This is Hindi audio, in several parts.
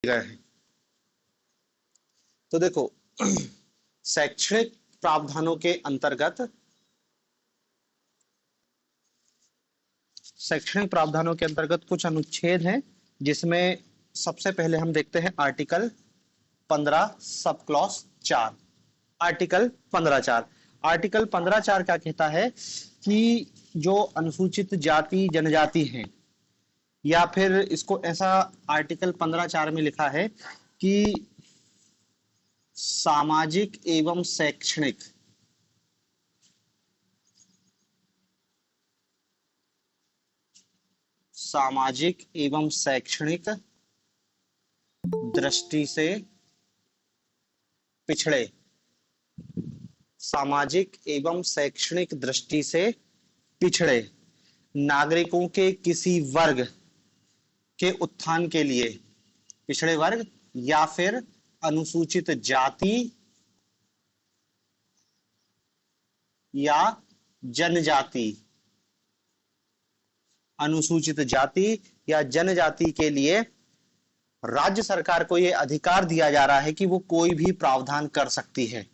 गए हैं। तो देखो शैक्षणिक प्रावधानों के अंतर्गत कुछ अनुच्छेद हैं, जिसमें सबसे पहले हम देखते हैं आर्टिकल 15 सब क्लॉज 4। आर्टिकल 15(4) क्या कहता है कि जो अनुसूचित जाति जनजाति हैं, या फिर इसको ऐसा आर्टिकल 15(4) में लिखा है कि सामाजिक एवं शैक्षणिक दृष्टि से पिछड़े सामाजिक एवं शैक्षणिक दृष्टि से पिछड़े नागरिकों के किसी वर्ग के उत्थान के लिए, पिछड़े वर्ग या फिर अनुसूचित जाति या जनजाति, अनुसूचित जाति या जनजाति के लिए राज्य सरकार को यह अधिकार दिया जा रहा है कि वो कोई भी प्रावधान कर सकती है।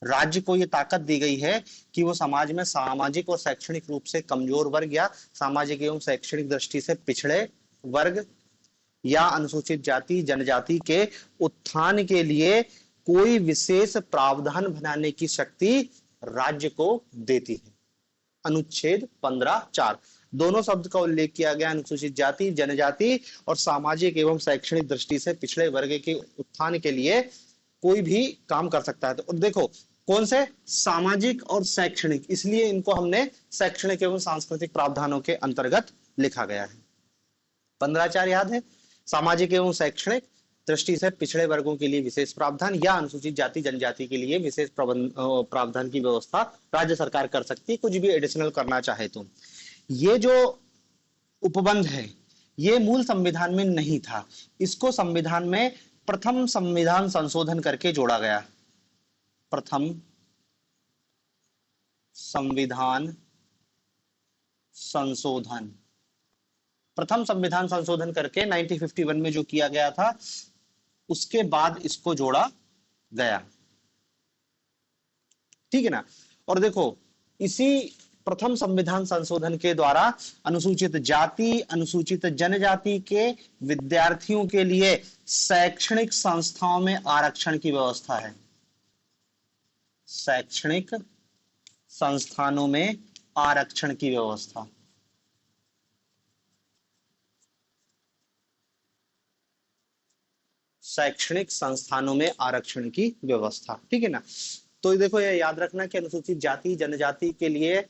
राज्य को यह ताकत दी गई है कि वो समाज में सामाजिक और शैक्षणिक रूप से कमजोर वर्ग या सामाजिक एवं शैक्षणिक दृष्टि से पिछड़े वर्ग या अनुसूचित जाति जनजाति के उत्थान के लिए कोई विशेष प्रावधान बनाने की शक्ति राज्य को देती है। अनुच्छेद 15(4) दोनों शब्द का उल्लेख किया गया, अनुसूचित जाति जनजाति और सामाजिक एवं शैक्षणिक दृष्टि से पिछड़े वर्ग के उत्थान के लिए कोई भी काम कर सकता है। तो देखो कौन से, सामाजिक और शैक्षणिक, इसलिए इनको हमने शैक्षणिक एवं सांस्कृतिक प्रावधानों के अंतर्गत लिखा गया है। 15(4) याद है, सामाजिक एवं शैक्षणिक दृष्टि से पिछड़े वर्गों के लिए विशेष प्रावधान या अनुसूचित जाति जनजाति के लिए विशेष प्रावधान की व्यवस्था राज्य सरकार कर सकती है, कुछ भी एडिशनल करना चाहे तो। ये जो उपबंध है ये मूल संविधान में नहीं था, इसको संविधान में प्रथम संविधान संशोधन करके जोड़ा गया। प्रथम संविधान संशोधन करके 1951 में जो किया गया था, उसके बाद इसको जोड़ा गया। ठीक है ना। और देखो इसी प्रथम संविधान संशोधन के द्वारा अनुसूचित जाति अनुसूचित जनजाति के विद्यार्थियों के लिए शैक्षणिक संस्थाओं में आरक्षण की व्यवस्था है। शैक्षणिक संस्थानों में आरक्षण की व्यवस्था, शैक्षणिक संस्थानों में आरक्षण की व्यवस्था। ठीक है ना। तो देखो ये याद रखना कि अनुसूचित जाति जनजाति के लिए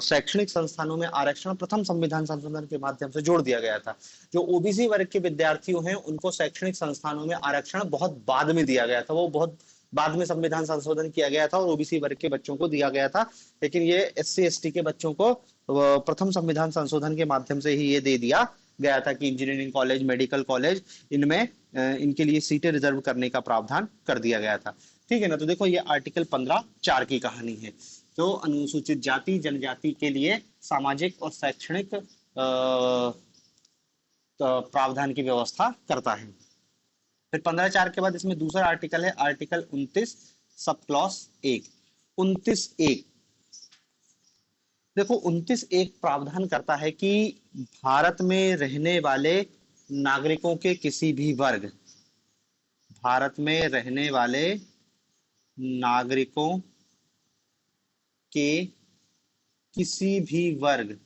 शैक्षणिक संस्थानों में आरक्षण प्रथम संविधान संशोधन के माध्यम से जोड़ दिया गया था। जो ओबीसी वर्ग के विद्यार्थी हैं उनको शैक्षणिक संस्थानों में आरक्षण बहुत बाद में दिया गया था, वो बहुत बाद में संविधान संशोधन किया गया था और ओबीसी वर्ग के बच्चों को दिया गया था, लेकिन ये एससी एसटी के बच्चों को प्रथम संविधान संशोधन के माध्यम से ही ये दे दिया गया था कि इंजीनियरिंग कॉलेज मेडिकल कॉलेज इनमें इनके लिए सीटें रिजर्व करने का प्रावधान कर दिया गया था। ठीक है ना। तो देखो ये आर्टिकल 15(4) की कहानी है, जो अनुसूचित जाति जनजाति के लिए सामाजिक और शैक्षणिक प्रावधान की व्यवस्था करता है। फिर 15(4) के बाद इसमें दूसरा आर्टिकल है आर्टिकल 29 सब क्लॉज 1। 29(1) देखो 29(1) प्रावधान करता है कि भारत में रहने वाले नागरिकों के किसी भी वर्ग, भारत में रहने वाले नागरिकों के किसी भी वर्ग,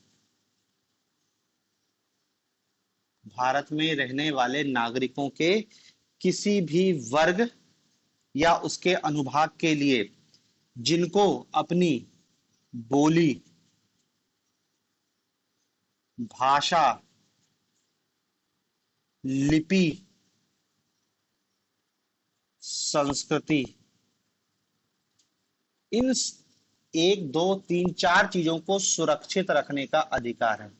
भारत में रहने वाले नागरिकों के किसी भी वर्ग या उसके अनुभाग के लिए जिनको अपनी बोली भाषा लिपि संस्कृति इन 1 2 3 4 चीजों को सुरक्षित रखने का अधिकार है।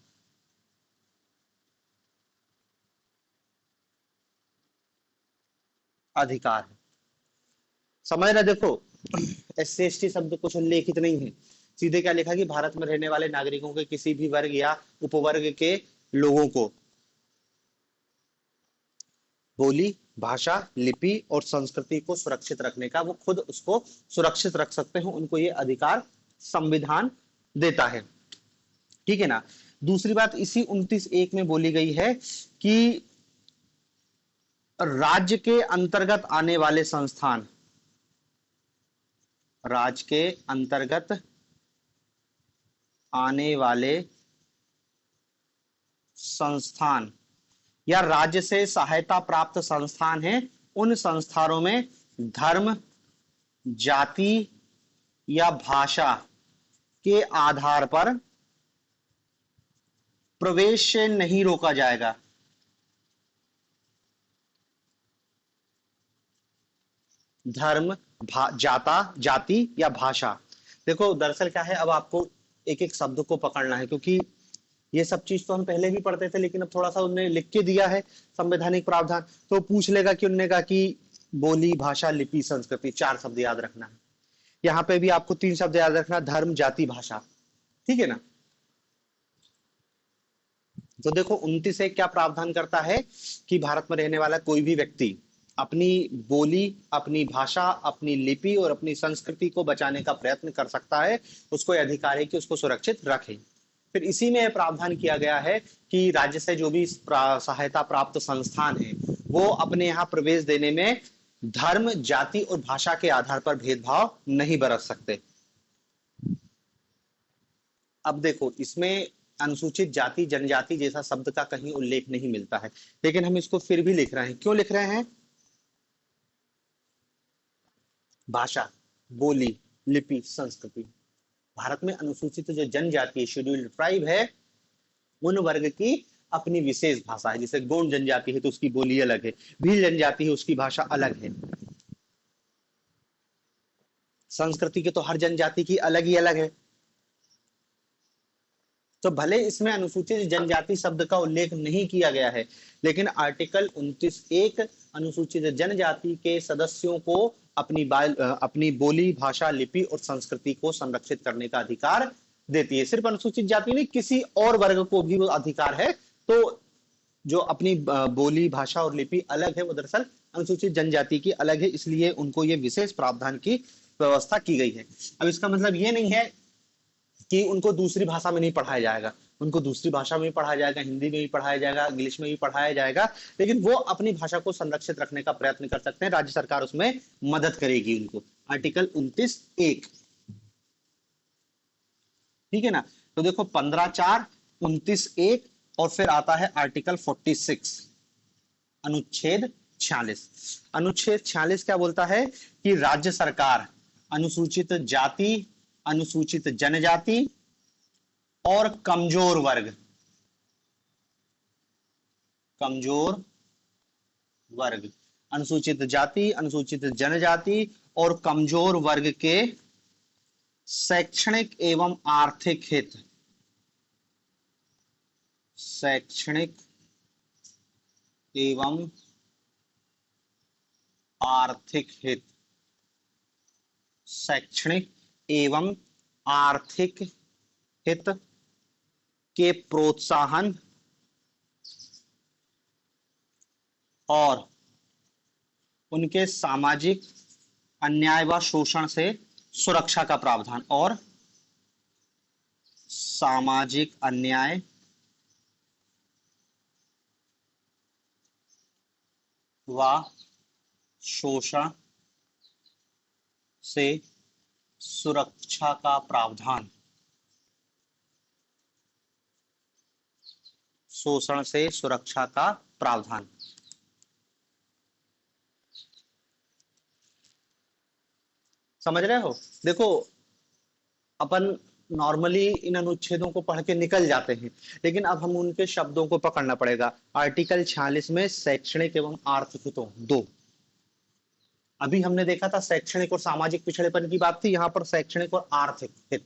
अधिकार है, समझ रहे। देखो एससी एसटी शब्द कुछ उल्लेखित नहीं है, सीधे क्या लिखा कि भारत में रहने वाले नागरिकों के किसी भी वर्ग या उपवर्ग के लोगों को बोली, भाषा, लिपि और संस्कृति को सुरक्षित रखने का, वो खुद उसको सुरक्षित रख सकते हैं, उनको ये अधिकार संविधान देता है। ठीक है ना। दूसरी बात इसी 29(1) में बोली गई है कि राज्य के अंतर्गत आने वाले संस्थान, राज्य के अंतर्गत आने वाले संस्थान या राज्य से सहायता प्राप्त संस्थान हैं, उन संस्थानों में धर्म, जाति या भाषा के आधार पर प्रवेश से नहीं रोका जाएगा। धर्म, जाति या भाषा। देखो दरअसल क्या है, अब आपको एक एक शब्द को पकड़ना है, क्योंकि ये सब चीज तो हम पहले भी पढ़ते थे, लेकिन अब थोड़ा सा उन्होंने लिख के दिया है संवैधानिक प्रावधान, तो पूछ लेगा कि उन्होंने कहा कि बोली, भाषा, लिपि, संस्कृति, 4 शब्द याद रखना है। यहाँ पे भी आपको 3 शब्द याद रखना, धर्म, जाति, भाषा। ठीक है ना। तो देखो 29(1) क्या प्रावधान करता है कि भारत में रहने वाला कोई भी व्यक्ति अपनी बोली, अपनी भाषा, अपनी लिपि और अपनी संस्कृति को बचाने का प्रयत्न कर सकता है, उसको अधिकार है कि उसको सुरक्षित रखे। फिर इसी में प्रावधान किया गया है कि राज्य से जो भी सहायता प्राप्त संस्थान है, वो अपने यहाँ प्रवेश देने में धर्म, जाति और भाषा के आधार पर भेदभाव नहीं बरत सकते। अब देखो इसमें अनुसूचित जाति, जनजाति जैसा शब्द का कहीं उल्लेख नहीं मिलता है, लेकिन हम इसको फिर भी लिख रहे हैं। क्यों लिख रहे हैं? भाषा, बोली, लिपि, संस्कृति। भारत में अनुसूचित जो जनजाति, शेड्यूल्ड ट्राइब है, उन वर्ग की अपनी विशेष भाषा है। जैसे गोंड जनजाति है तो उसकी बोली अलग है, भील जनजाति है उसकी भाषा अलग है। संस्कृति के तो हर जनजाति की अलग ही अलग है। तो भले इसमें अनुसूचित जनजाति शब्द का उल्लेख नहीं किया गया है, लेकिन आर्टिकल 29(1) अनुसूचित जनजाति के सदस्यों को अपनी बोली, भाषा, लिपि और संस्कृति को संरक्षित करने का अधिकार देती है। सिर्फ अनुसूचित जाति नहीं, किसी और वर्ग को भी वो अधिकार है। तो जो अपनी बोली, भाषा और लिपि अलग है, वो दरअसल अनुसूचित जनजाति की अलग है, इसलिए उनको ये विशेष प्रावधान की व्यवस्था की गई है। अब इसका मतलब ये नहीं है कि उनको दूसरी भाषा में नहीं पढ़ाया जाएगा, उनको दूसरी भाषा में भी पढ़ाया जाएगा, हिंदी में भी पढ़ाया जाएगा, इंग्लिश में भी पढ़ाया जाएगा, लेकिन वो अपनी भाषा को संरक्षित रखने का प्रयत्न कर सकते हैं। राज्य सरकार उसमें मदद करेगी उनको। आर्टिकल 29(1). ठीक है ना। तो देखो 15(4), 29(1) और फिर आता है आर्टिकल 46, अनुच्छेद 46। अनुच्छेद 46 क्या बोलता है कि राज्य सरकार अनुसूचित जाति, अनुसूचित जनजाति और कमजोर वर्ग, अनुसूचित जाति, अनुसूचित जनजाति और कमजोर वर्ग के शैक्षणिक एवं आर्थिक हित, शैक्षणिक एवं आर्थिक हित, शैक्षणिक एवं आर्थिक हित के प्रोत्साहन और उनके सामाजिक अन्याय व शोषण से सुरक्षा का प्रावधान, और सामाजिक अन्याय व शोषण से सुरक्षा का प्रावधान, शोषण से सुरक्षा का प्रावधान। समझ रहे हो? देखो अपन नॉर्मली इन अनुच्छेदों को पढ़ के निकल जाते हैं, लेकिन अब हम उनके शब्दों को पकड़ना पड़ेगा। आर्टिकल 46 में शैक्षणिक एवं आर्थिक हितों, 2। अभी हमने देखा था शैक्षणिक और सामाजिक पिछड़ेपन की बात थी, यहाँ पर शैक्षणिक और आर्थिक हित।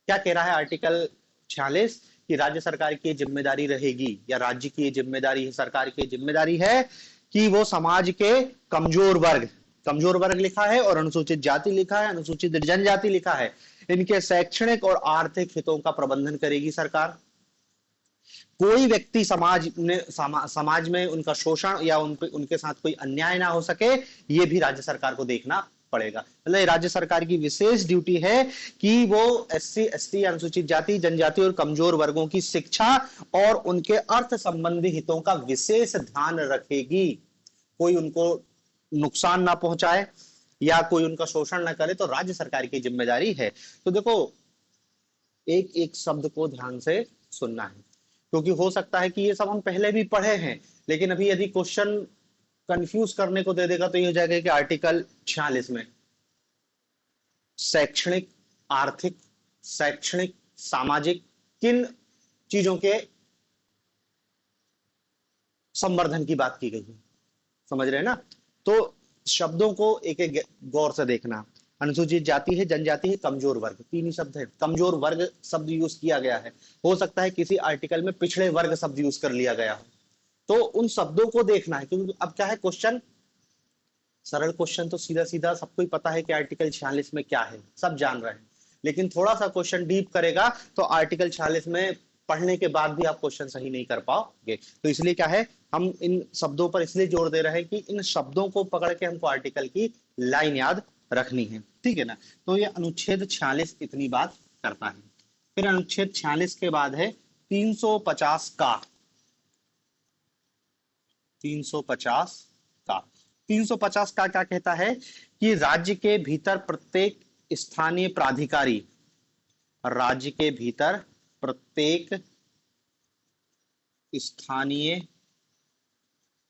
क्या कह रहा है आर्टिकल 46 कि राज्य सरकार की जिम्मेदारी रहेगी, या राज्य की जिम्मेदारी है, सरकार की जिम्मेदारी है कि वो समाज के कमजोर वर्ग लिखा है और अनुसूचित जाति लिखा है, अनुसूचित जनजाति लिखा है, इनके शैक्षणिक और आर्थिक हितों का प्रबंधन करेगी सरकार। कोई व्यक्ति समाज में उनका शोषण या उनके साथ कोई अन्याय ना हो सके, ये भी राज्य सरकार को देखना पड़ेगा। मतलब राज्य सरकार की विशेष ड्यूटी है कि वो एससी एसटी, अनुसूचित जाति जनजाति और कमजोर वर्गों की शिक्षा और उनके अर्थ संबंधी हितों का विशेष ध्यान रखेगी। कोई उनको नुकसान ना पहुंचाए या कोई उनका शोषण ना करे, तो राज्य सरकार की जिम्मेदारी है। तो देखो, एक एक शब्द को ध्यान से सुनना है, क्योंकि हो सकता है कि ये सब हम पहले भी पढ़े हैं, लेकिन अभी यदि क्वेश्चन कंफ्यूज करने को दे देगा तो ये हो जाएगा कि आर्टिकल 46 में शैक्षणिक, आर्थिक, शैक्षणिक, सामाजिक किन चीजों के संवर्धन की बात की गई है, समझ रहे हैं ना। तो शब्दों को एक एक गौर से देखना। अनुसूचित जाति है, जनजाति है, कमजोर वर्ग, तीन ही शब्द है। कमजोर वर्ग शब्द यूज किया गया है, हो सकता है किसी आर्टिकल में पिछड़े वर्ग शब्द यूज कर लिया गया हो, तो उन शब्दों को देखना है। क्योंकि अब क्या है, क्वेश्चन सरल क्वेश्चन तो सीधा सीधा सबको ही पता है कि आर्टिकल 46 में क्या है, सब जान रहे हैं, लेकिन थोड़ा सा क्वेश्चन डीप करेगा तो आर्टिकल 46 में पढ़ने के बाद भी आप क्वेश्चन सही नहीं कर पाओगे। तो इसलिए क्या है, हम इन शब्दों पर इसलिए जोर दे रहे हैं कि इन शब्दों को पकड़ के हमको आर्टिकल की लाइन याद रखनी है, ठीक है ना। तो ये अनुच्छेद 46 इतनी बात करता है। फिर अनुच्छेद 46 के बाद है 350 का। 350 का 350 का क्या कहता है कि राज्य के भीतर प्रत्येक स्थानीय प्राधिकारी, राज्य के भीतर प्रत्येक स्थानीय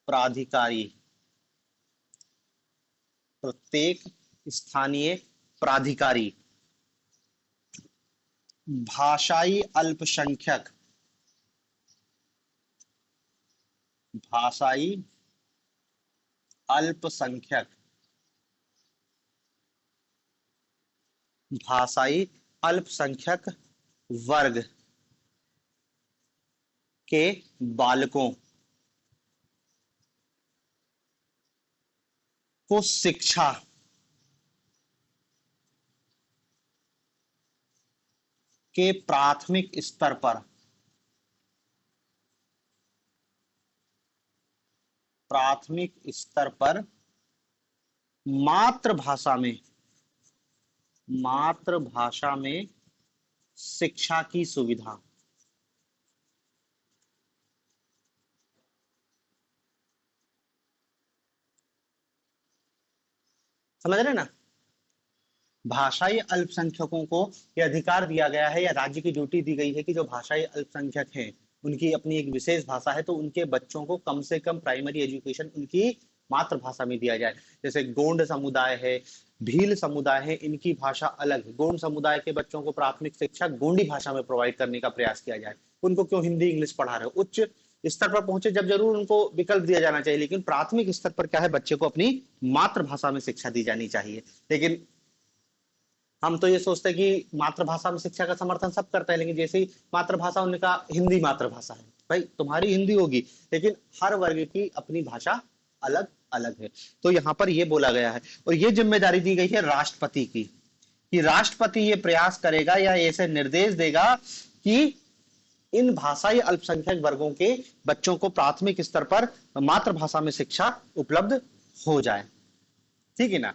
प्राधिकारी, प्रत्येक स्थानीय प्राधिकारी भाषाई अल्पसंख्यक, भाषाई अल्पसंख्यक, भाषाई अल्पसंख्यक वर्ग के बालकों को शिक्षा के प्राथमिक स्तर पर, प्राथमिक स्तर पर मातृभाषा में, मातृभाषा में शिक्षा की सुविधा, समझ रहे ना। भाषाई अल्पसंख्यकों को यह अधिकार दिया गया है या राज्य की ड्यूटी दी गई है कि जो भाषाई अल्पसंख्यक हैं उनकी अपनी एक विशेष भाषा है, तो उनके बच्चों को कम से कम प्राइमरी एजुकेशन उनकी मातृभाषा में दिया जाए। जैसे गोंड समुदाय है, भील समुदाय है, इनकी भाषा अलग है। गोंड समुदाय के बच्चों को प्राथमिक शिक्षा गोंडी भाषा में प्रोवाइड करने का प्रयास किया जाए। उनको क्यों हिंदी इंग्लिश पढ़ा रहे हो, उच्च स्तर पर पहुंचे जब जरूर उनको विकल्प दिया जाना चाहिए, लेकिन प्राथमिक स्तर पर क्या है, बच्चे को अपनी मातृभाषा में शिक्षा दी जानी चाहिए। लेकिन हम तो ये सोचते हैं कि मातृभाषा में शिक्षा का समर्थन सब करते हैं, लेकिन जैसे ही मातृभाषा उनका हिंदी मातृभाषा है, भाई तुम्हारी हिंदी होगी, लेकिन हर वर्ग की अपनी भाषा अलग अलग है। तो यहाँ पर ये बोला गया है, और ये जिम्मेदारी दी गई है राष्ट्रपति की, कि राष्ट्रपति ये प्रयास करेगा या ऐसे निर्देश देगा कि इन भाषाई अल्पसंख्यक वर्गों के बच्चों को प्राथमिक स्तर पर मातृभाषा में शिक्षा उपलब्ध हो जाए, ठीक है ना।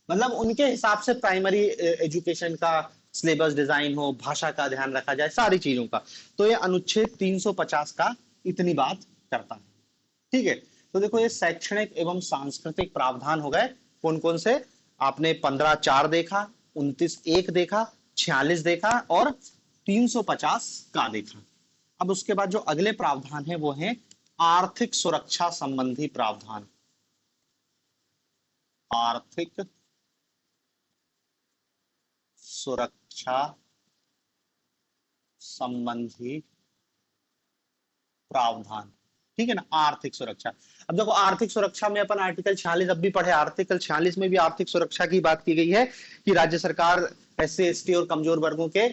मतलब उनके हिसाब से प्राइमरी एजुकेशन का सिलेबस डिजाइन हो, भाषा का ध्यान रखा जाए, सारी चीजों का। तो ये अनुच्छेद 350 का इतनी बात करता है, ठीक है। तो देखो, ये शैक्षणिक एवं सांस्कृतिक प्रावधान हो गए, कौन कौन से, आपने 15(4) देखा, 29(1) देखा, 46 देखा और 350 का देखा। अब उसके बाद जो अगले प्रावधान है वो है आर्थिक सुरक्षा संबंधी प्रावधान। आर्थिक सुरक्षा संबंधी प्रावधान, ठीक है ना। आर्थिक सुरक्षा, अब देखो आर्थिक सुरक्षा में अपन आर्टिकल 46 अब भी पढ़े, आर्टिकल 46 में भी आर्थिक सुरक्षा की बात की गई है कि राज्य सरकार एससी एसटी और कमजोर वर्गों के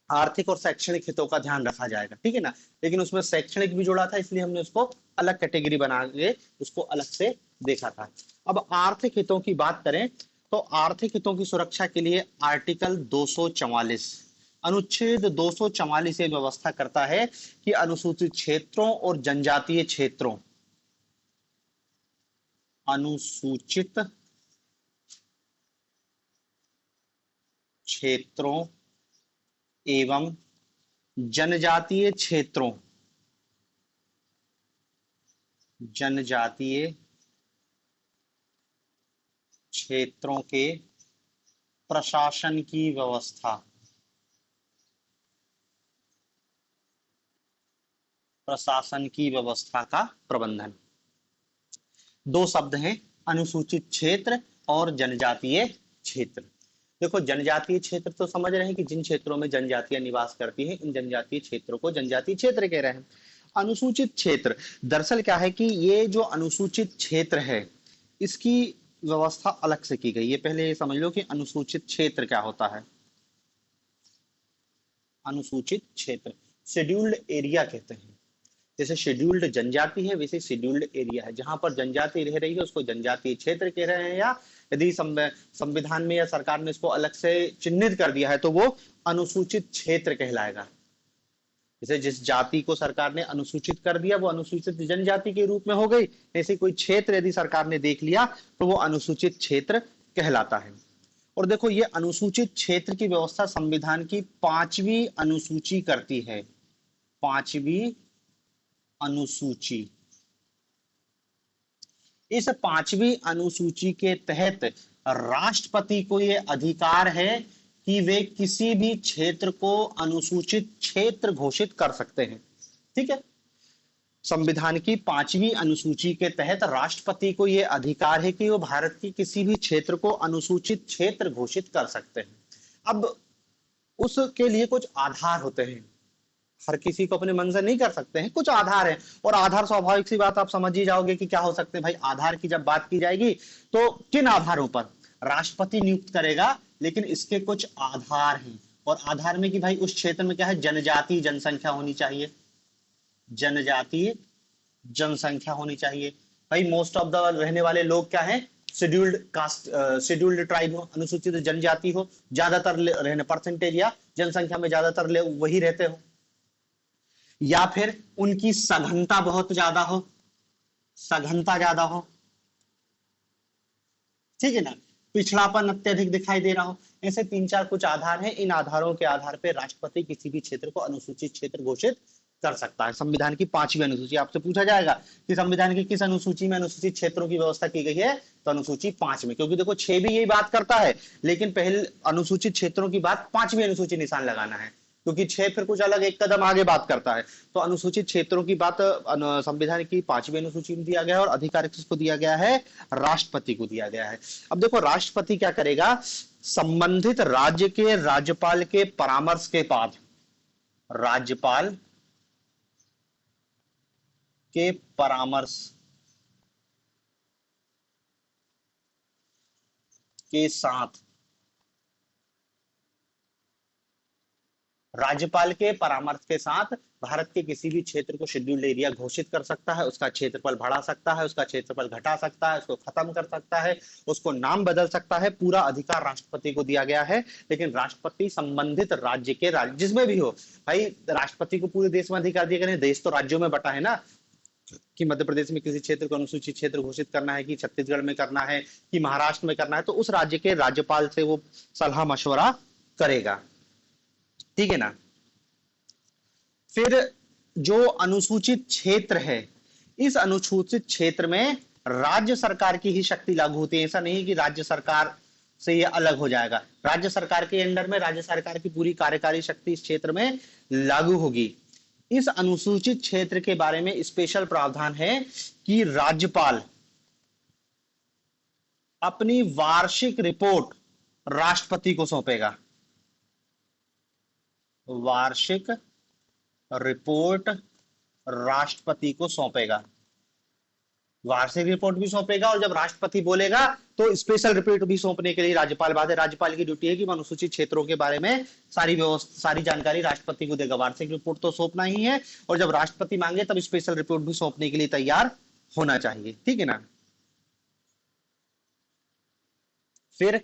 आर्थिक और शैक्षणिक हितों का ध्यान रखा जाएगा, ठीक है ना। लेकिन उसमें शैक्षणिक भी जोड़ा था, इसलिए हमने उसको अलग कैटेगरी बना के उसको अलग से देखा था। अब आर्थिक हितों की बात करें तो आर्थिक हितों की सुरक्षा के लिए आर्टिकल 244, अनुच्छेद 244 ये व्यवस्था करता है कि अनुसूचित क्षेत्रों और जनजातीय क्षेत्रों, अनुसूचित क्षेत्रों एवं जनजातीय क्षेत्रों, जनजातीय क्षेत्रों के प्रशासन की व्यवस्था, प्रशासन की व्यवस्था का प्रबंधन। दो शब्द हैं, अनुसूचित क्षेत्र और जनजातीय क्षेत्र। देखो जनजातीय क्षेत्र तो समझ रहे हैं कि जिन क्षेत्रों में जनजातियां निवास करती हैं, इन जनजातीय क्षेत्रों को जनजातीय क्षेत्र कह रहे हैं। अनुसूचित क्षेत्र दरअसल क्या है कि ये जो अनुसूचित क्षेत्र है इसकी व्यवस्था अलग से की गई है। पहले ये समझ लो कि अनुसूचित क्षेत्र क्या होता है। अनुसूचित क्षेत्र शेड्यूल्ड एरिया कहते हैं। जैसे शेड्यूल्ड जनजाति है वैसे शेड्यूल्ड एरिया है। जहां पर जनजाति रह रही है उसको जनजातीय क्षेत्र कह रहे हैं, या यदि संविधान में या सरकार ने इसको अलग से चिन्हित कर दिया है तो वो अनुसूचित क्षेत्र कहलाएगा। जैसे जिस जाति को सरकार ने अनुसूचित कर दिया वो अनुसूचित जनजाति के रूप में हो गई, ऐसे कोई क्षेत्र यदि सरकार ने देख लिया तो वो अनुसूचित क्षेत्र कहलाता है। और देखो ये अनुसूचित क्षेत्र की व्यवस्था संविधान की 5वीं अनुसूची करती है। 5वीं अनुसूची, इस 5वीं अनुसूची के तहत राष्ट्रपति को यह अधिकार है कि वे किसी भी क्षेत्र को अनुसूचित क्षेत्र घोषित कर सकते हैं। ठीक है, संविधान की 5वीं अनुसूची के तहत राष्ट्रपति को यह अधिकार है कि वो भारत के किसी भी क्षेत्र को अनुसूचित क्षेत्र घोषित कर सकते हैं। अब उसके लिए कुछ आधार होते हैं, हर किसी को अपने मन से नहीं कर सकते हैं, कुछ आधार है। और आधार स्वाभाविक सी बात आप समझ ही जाओगे कि क्या हो सकते हैं भाई। आधार की जब बात की जाएगी तो किन आधारों पर राष्ट्रपति नियुक्त करेगा, लेकिन इसके कुछ आधार हैं। और आधार में कि भाई उस क्षेत्र में क्या है, जनजातीय जनसंख्या होनी चाहिए, जनजातीय जनसंख्या होनी चाहिए। भाई मोस्ट ऑफ द रहने वाले लोग क्या है, शेड्यूल्ड कास्ट, शेड्यूल्ड ट्राइब हो, अनुसूचित जनजाति हो, ज्यादातर रहने परसेंटेज या जनसंख्या में ज्यादातर वही रहते हो, या फिर उनकी सघनता बहुत ज्यादा हो, सघनता ज्यादा हो, ठीक है ना, पिछड़ापन अत्यधिक दिखाई दे रहा हो। ऐसे 3-4 कुछ आधार हैं। इन आधारों के आधार पर राष्ट्रपति किसी भी क्षेत्र को अनुसूचित क्षेत्र घोषित कर सकता है। संविधान की 5वीं अनुसूची, आपसे पूछा जाएगा कि संविधान की किस अनुसूची में अनुसूचित क्षेत्रों की व्यवस्था की गई है, तो अनुसूची 5 में। क्योंकि देखो 6 भी यही बात करता है, लेकिन पहले अनुसूचित क्षेत्रों की बात 5वीं अनुसूची निशान लगाना है, क्योंकि 6 फिर कुछ अलग एक कदम आगे बात करता है। तो अनुसूचित क्षेत्रों की बात संविधान की 5वीं अनुसूची में दिया गया है और अधिकार किसको दिया गया है, राष्ट्रपति को दिया गया है। अब देखो राष्ट्रपति क्या करेगा, संबंधित राज्य के राज्यपाल के परामर्श के बाद, राज्यपाल के परामर्श के साथ, राज्यपाल के परामर्श के साथ भारत के किसी भी क्षेत्र को शेड्यूल्ड एरिया घोषित कर सकता है। उसका क्षेत्रफल बढ़ा सकता है, उसका क्षेत्रफल घटा सकता है, उसको खत्म कर सकता है, उसको नाम बदल सकता है। पूरा अधिकार राष्ट्रपति को दिया गया है। लेकिन राष्ट्रपति संबंधित राज्य के जिसमें भी हो, भाई राष्ट्रपति को पूरे देश में अधिकार दिया गया, देश तो राज्यों में बटा है ना, कि मध्य प्रदेश में किसी क्षेत्र को अनुसूचित क्षेत्र घोषित करना है, कि छत्तीसगढ़ में करना है, कि महाराष्ट्र में करना है, तो उस राज्य के राज्यपाल से वो सलाह मशवरा करेगा। ठीक है ना। फिर जो अनुसूचित क्षेत्र है, इस अनुसूचित क्षेत्र में राज्य सरकार की ही शक्ति लागू होती है। ऐसा नहीं कि राज्य सरकार से ये अलग हो जाएगा। राज्य सरकार के अंडर में राज्य सरकार की पूरी कार्यकारी शक्ति इस क्षेत्र में लागू होगी। इस अनुसूचित क्षेत्र के बारे में स्पेशल प्रावधान है कि राज्यपाल अपनी वार्षिक रिपोर्ट राष्ट्रपति को सौंपेगा। वार्षिक रिपोर्ट राष्ट्रपति को सौंपेगा, वार्षिक रिपोर्ट भी सौंपेगा, और जब राष्ट्रपति बोलेगा तो स्पेशल रिपोर्ट भी सौंपने के लिए राज्यपाल बाध्य है। राज्यपाल की ड्यूटी है कि अनुसूचित क्षेत्रों के बारे में सारी जानकारी राष्ट्रपति को देगा। वार्षिक रिपोर्ट तो सौंपना ही है, और जब राष्ट्रपति मांगे तब स्पेशल रिपोर्ट भी सौंपने के लिए तैयार होना चाहिए। ठीक है ना। फिर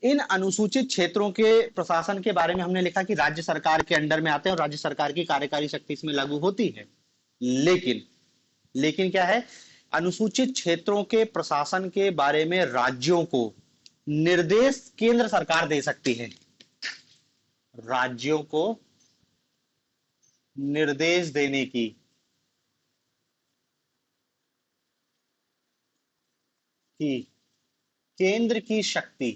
इन अनुसूचित क्षेत्रों के प्रशासन के बारे में हमने लिखा कि राज्य सरकार के अंडर में आते हैं और राज्य सरकार की कार्यकारी शक्ति इसमें लागू होती है। लेकिन लेकिन क्या है, अनुसूचित क्षेत्रों के प्रशासन के बारे में राज्यों को निर्देश केंद्र सरकार दे सकती है। राज्यों को निर्देश देने की केंद्र की शक्ति,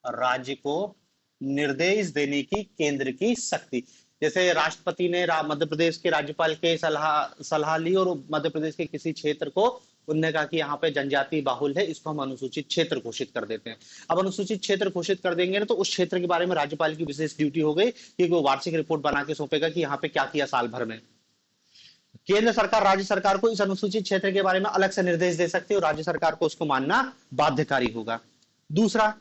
राज्य को निर्देश देने की केंद्र की शक्ति। जैसे राष्ट्रपति ने मध्य प्रदेश के राज्यपाल के सलाह ली और मध्य प्रदेश के किसी क्षेत्र को उन्होंने कहा कि यहाँ पे जनजाति बाहुल है, इसको हम अनुसूचित क्षेत्र घोषित कर देते हैं। अब अनुसूचित क्षेत्र घोषित कर देंगे ना, तो उस क्षेत्र के बारे में राज्यपाल की विशेष ड्यूटी हो गई कि वो वार्षिक रिपोर्ट बना के सौंपेगा कि यहाँ पे क्या किया साल भर में। केंद्र सरकार राज्य सरकार को इस अनुसूचित क्षेत्र के बारे में अलग से निर्देश दे सकती है और राज्य सरकार को उसको मानना बाध्यकारी होगा। दूसरा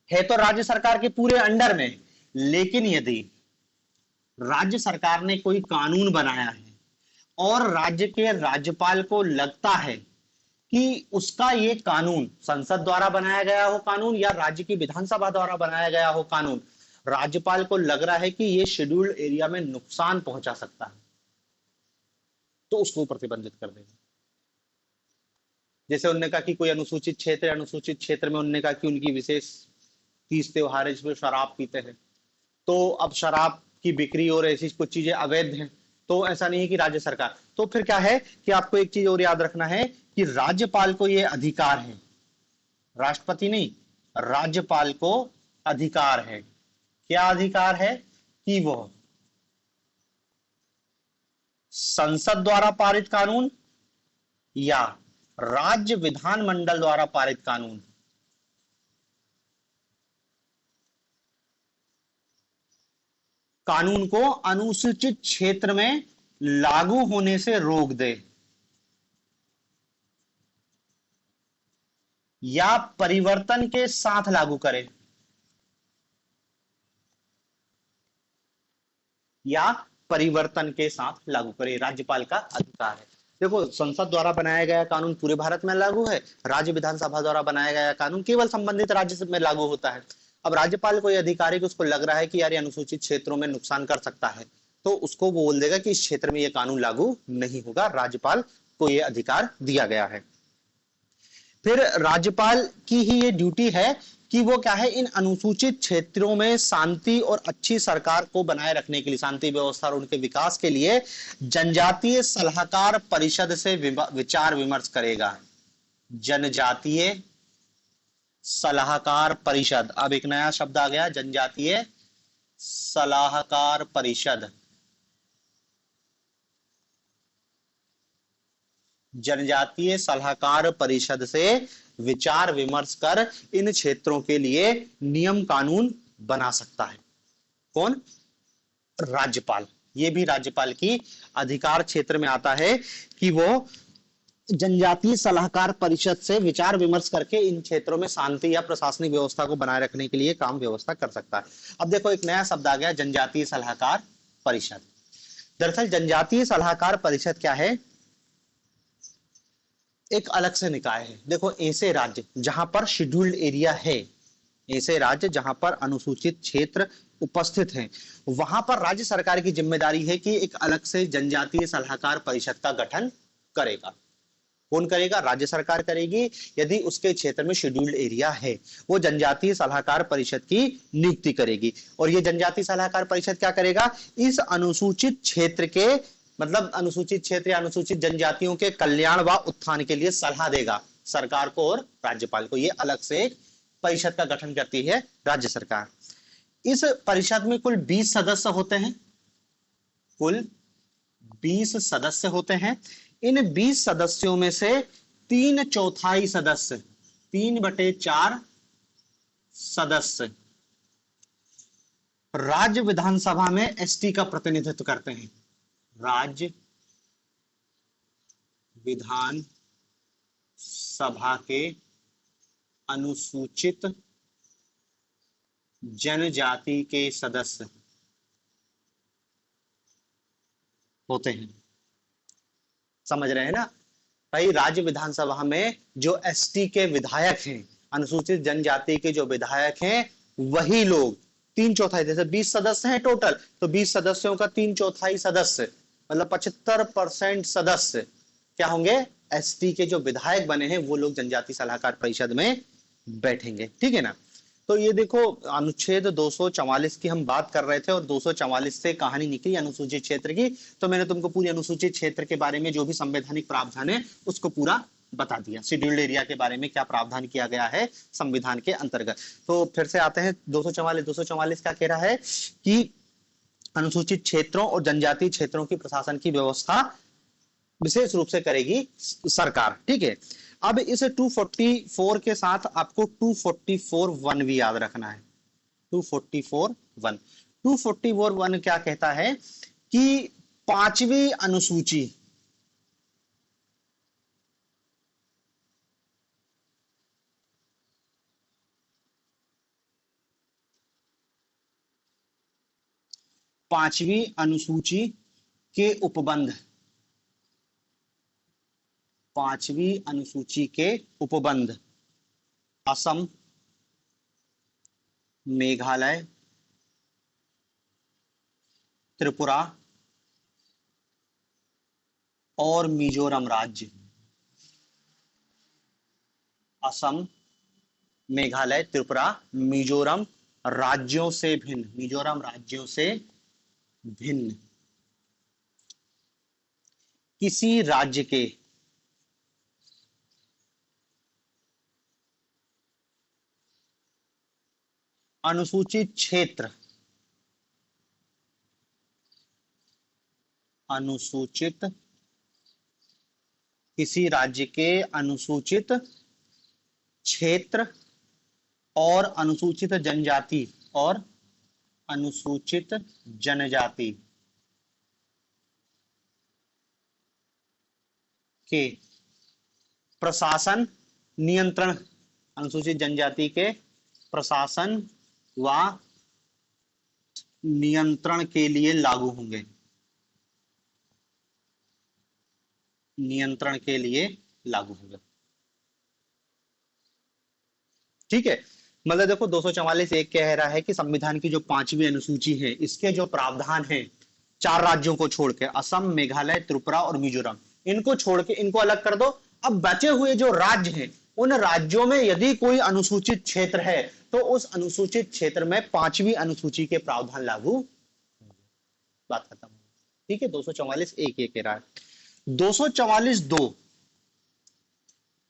है तो राज्य सरकार के पूरे अंडर में, लेकिन यदि राज्य सरकार ने कोई कानून बनाया है और राज्य के राज्यपाल को लगता है कि उसका ये कानून संसद द्वारा बनाया गया हो कानून या राज्य की विधानसभा द्वारा बनाया गया हो कानून, राज्यपाल को लग रहा है कि ये शेड्यूल्ड एरिया में नुकसान पहुंचा सकता है, तो उसको प्रतिबंधित कर देगा। जैसे उन्होंने कहा कि कोई अनुसूचित क्षेत्र में उन्होंने कहा कि उनकी विशेष तीज त्योहार है जिसमें शराब पीते हैं, तो अब शराब की बिक्री और ऐसी कुछ चीजें अवैध हैं, तो ऐसा नहीं है कि राज्य सरकार, तो फिर क्या है कि आपको एक चीज और याद रखना है कि राज्यपाल को यह अधिकार है, राष्ट्रपति नहीं, राज्यपाल को अधिकार है। क्या अधिकार है? कि वह संसद द्वारा पारित कानून या राज्य विधानमंडल द्वारा पारित कानून, कानून को अनुसूचित क्षेत्र में लागू होने से रोक दे या परिवर्तन के साथ लागू करे, या परिवर्तन के साथ लागू करे, राज्यपाल का अधिकार है। देखो, संसद द्वारा बनाया गया कानून पूरे भारत में लागू है, राज्य विधानसभा द्वारा बनाया गया कानून केवल संबंधित राज्य में लागू होता है। अब राज्यपाल को यह अधिकार है कि उसको लग रहा है कि यार ये अनुसूचित क्षेत्रों में नुकसान कर सकता है, तो उसको वो बोल देगा कि इस क्षेत्र में यह कानून लागू नहीं होगा, राज्यपाल को यह अधिकार दिया गया है। फिर राज्यपाल की ही ये ड्यूटी है कि वो क्या है, इन अनुसूचित क्षेत्रों में शांति और अच्छी सरकार को बनाए रखने के लिए, शांति व्यवस्था और उनके विकास के लिए जनजातीय सलाहकार परिषद से विचार विमर्श करेगा। जनजातीय सलाहकार परिषद, अब एक नया शब्द आ गया, जनजातीय सलाहकार परिषद। जनजातीय सलाहकार परिषद से विचार विमर्श कर इन क्षेत्रों के लिए नियम कानून बना सकता है। कौन? राज्यपाल। ये भी राज्यपाल की अधिकार क्षेत्र में आता है कि वो जनजातीय सलाहकार परिषद से विचार विमर्श करके इन क्षेत्रों में शांति या प्रशासनिक व्यवस्था को बनाए रखने के लिए काम व्यवस्था कर सकता है। अब देखो, एक नया शब्द आ गया, जनजातीय सलाहकार परिषद। दरअसल जनजातीय सलाहकार परिषद क्या है? एक अलग से निकाय है। देखो, ऐसे राज्य जहां पर शेड्यूल्ड एरिया है, ऐसे राज्य जहां पर अनुसूचित क्षेत्र उपस्थित हैं, वहां पर राज्य सरकार की जिम्मेदारी है कि एक अलग से जनजातीय सलाहकार परिषद का गठन करेगा। कौन करेगा? राज्य सरकार करेगी। यदि उसके क्षेत्र में शेड्यूल्ड एरिया है, वो जनजातीय सलाहकार परिषद की नियुक्ति करेगी। और ये जनजातीय सलाहकार परिषद क्या करेगा? इस अनुसूचित क्षेत्र के, मतलब अनुसूचित क्षेत्र या अनुसूचित जनजातियों के कल्याण व उत्थान के लिए सलाह देगा सरकार को और राज्यपाल को। ये अलग से परिषद का गठन करती है राज्य सरकार। इस परिषद में कुल 20 सदस्य होते हैं, कुल 20 सदस्य होते हैं। इन 20 सदस्यों में से 3/4 सदस्य, 3/4 सदस्य राज्य विधानसभा में एसटी का प्रतिनिधित्व करते हैं। राज्य विधान सभा के अनुसूचित जनजाति के सदस्य होते हैं। समझ रहे हैं ना? भाई राज्य विधानसभा में जो एसटी के विधायक हैं, अनुसूचित जनजाति के जो विधायक हैं, वही लोग 3/4, जैसे 20 सदस्य हैं टोटल, तो 20 सदस्यों का 3/4 सदस्य, मतलब 75% सदस्य क्या होंगे, एसटी के जो विधायक बने हैं वो लोग जनजाति सलाहकार परिषद में बैठेंगे। ठीक है ना। तो ये देखो, अनुच्छेद 244 की हम बात कर रहे थे और 244 से कहानी निकली अनुसूचित क्षेत्र की। तो मैंने तुमको पूरी अनुसूचित क्षेत्र के बारे में जो भी संवैधानिक प्रावधान है उसको पूरा बता दिया। शेड्यूल्ड एरिया के बारे में क्या प्रावधान किया गया है संविधान के अंतर्गत। तो फिर से आते हैं 244 क्या कह रहा है कि अनुसूचित क्षेत्रों और जनजातीय क्षेत्रों की प्रशासन की व्यवस्था विशेष रूप से करेगी सरकार। ठीक है। अब इस 244 के साथ आपको 244(1) भी याद रखना है। 244(1) 244(1) क्या कहता है कि पांचवी अनुसूची, पांचवी अनुसूची के उपबंध, पांचवी अनुसूची के उपबंध असम, मेघालय, त्रिपुरा और मिजोरम राज्य, असम, मेघालय, त्रिपुरा, मिजोरम राज्यों से भिन्न, मिजोरम राज्यों से भिन्न किसी राज्य के अनुसूचित क्षेत्र, अनुसूचित, किसी राज्य के अनुसूचित क्षेत्र और अनुसूचित जनजाति और अनुसूचित जनजाति के प्रशासन नियंत्रण, अनुसूचित जनजाति के प्रशासन व नियंत्रण के लिए लागू होंगे, नियंत्रण के लिए लागू होंगे। ठीक है। मतलब देखो 244(1) कह रहा है कि संविधान की जो पांचवी अनुसूची है इसके जो प्रावधान है 4 राज्यों को छोड़ के, असम, मेघालय, त्रिपुरा और मिजोरम, इनको छोड़ के इनको अलग कर दो। अब बचे हुए जो राज्य हैं उन राज्यों में यदि कोई अनुसूचित क्षेत्र है तो उस अनुसूचित क्षेत्र में पांचवी अनुसूची के प्रावधान लागू, बात खत्म। ठीक है। 244(1) ये कह रहा है। 244(2),